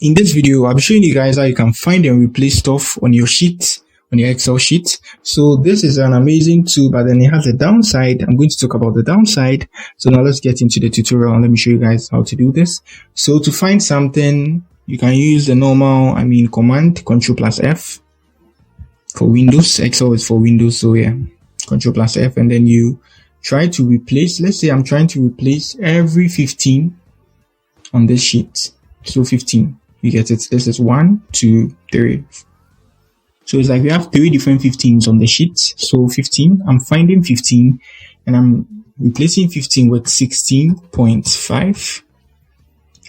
In this video, I'll be showing you guys how you can find and replace stuff on your sheet, on your Excel sheet. So this is an amazing tool, but then it has a downside. I'm going to talk about the downside. So now let's get into the tutorial and let me show you guys how to do this. So to find something, you can use the normal, command Ctrl+F for Windows. Excel is for Windows, so yeah, Ctrl+F, and then you try to replace. Let's say I'm trying to replace every 15 on this sheet. So 15. You get it. This is 1, 2, 3. So it's like we have 3 different 15s on the sheet. So 15, I'm finding 15 and I'm replacing 15 with 16.5.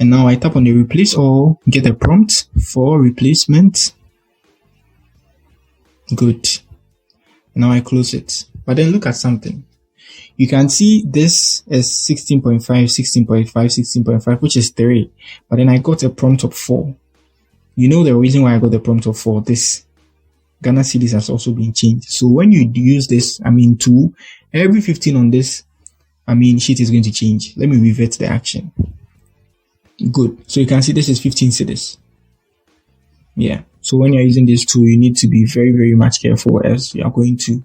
And now I tap on the replace all, get a prompt for replacement. Good. Now I close it. But then look at something. You can see this is 16.5, 16.5, 16.5, which is 3. But then I got a prompt of 4. You know the reason why I got the prompt of 4. This Ghana cedis has also been changed. So when you use this, tool, every 15 on this, sheet is going to change. Let me revert the action. Good. So you can see this is 15 cedis. Yeah. So when you're using this tool, you need to be very, very much careful, as you are going to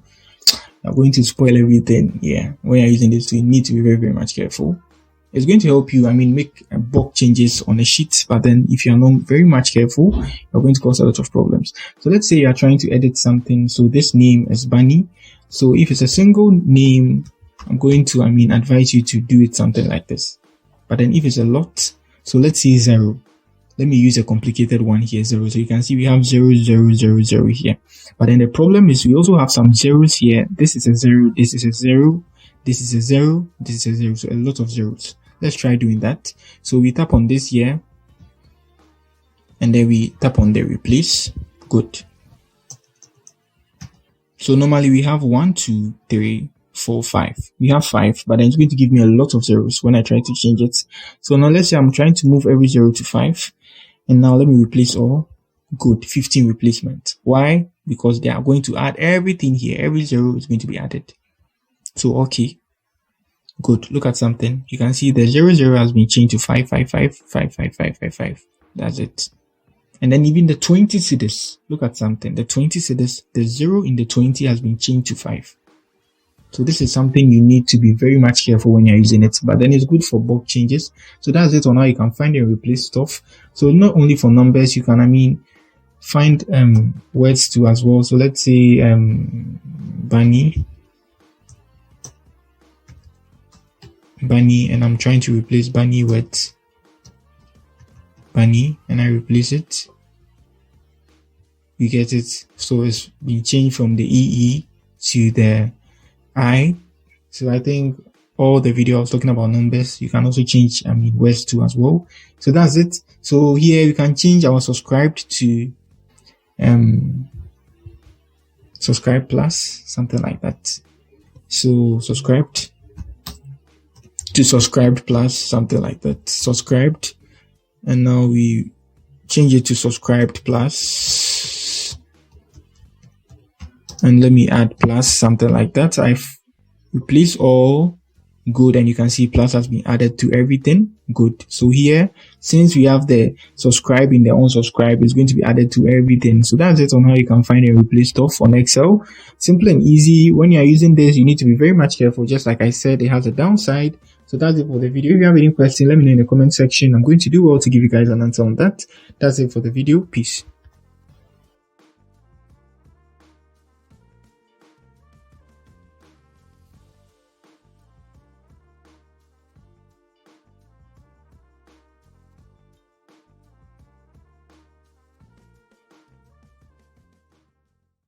spoil everything. Yeah, when you're using this tool, you need to be very, very much careful. It's going to help you, make bulk changes on a sheet, but then if you're not very much careful, you're going to cause a lot of problems. So let's say you're trying to edit something. So this name is Bunny. So if it's a single name, I'm going to, advise you to do it something like this. But then if it's a lot, so let's say 0. Let me use a complicated one here, 0. So you can see we have 0, 0, 0, 0 here. But then the problem is we also have some zeros here. This is a 0, this is a 0, this is a 0, this is a 0. So a lot of zeros. Let's try doing that. So we tap on this here. And then we tap on the replace. Good. So normally we have 1, 2, 3, 4, 5. We have 5, but then it's going to give me a lot of zeros when I try to change it. So now let's say I'm trying to move every 0 to 5. And now let me replace all. Good. 15 replacement. Why? Because they are going to add everything here. Every 0 is going to be added. So, okay. Good. Look at something. You can see the 0, 0 has been changed to 5, 5, 5, 5, 5, 5, 5, 5. That's it. And then even the 20 cedis. Look at something. The 20 cedis, the 0 in the 20 has been changed to 5. So this is something you need to be very much careful when you're using it, but then it's good for bulk changes. So that's it on how you can find and replace stuff. So not only for numbers, you can, find words too as well. So let's say Bunny, and I'm trying to replace Bunny with Bunny, and I replace it. You get it? So it's been changed from the EE to the I. So I think all the video I was talking about numbers, you can also change words too as well. So that's it. So here we can change our subscribed to subscribe plus, something like that. So subscribed to subscribed plus, something like that. Subscribed, and now we change it to subscribed plus. And let me add plus, something like that. I've replaced all. Good. And you can see plus has been added to everything. Good. So here, since we have the subscribe in the unsubscribe, it's going to be added to everything. So that's it on how you can find and replace stuff on Excel. Simple and easy. When you're using this, you need to be very much careful. Just like I said, it has a downside. So that's it for the video. If you have any questions, let me know in the comment section. I'm going to do well to give you guys an answer on that. That's it for the video. Peace.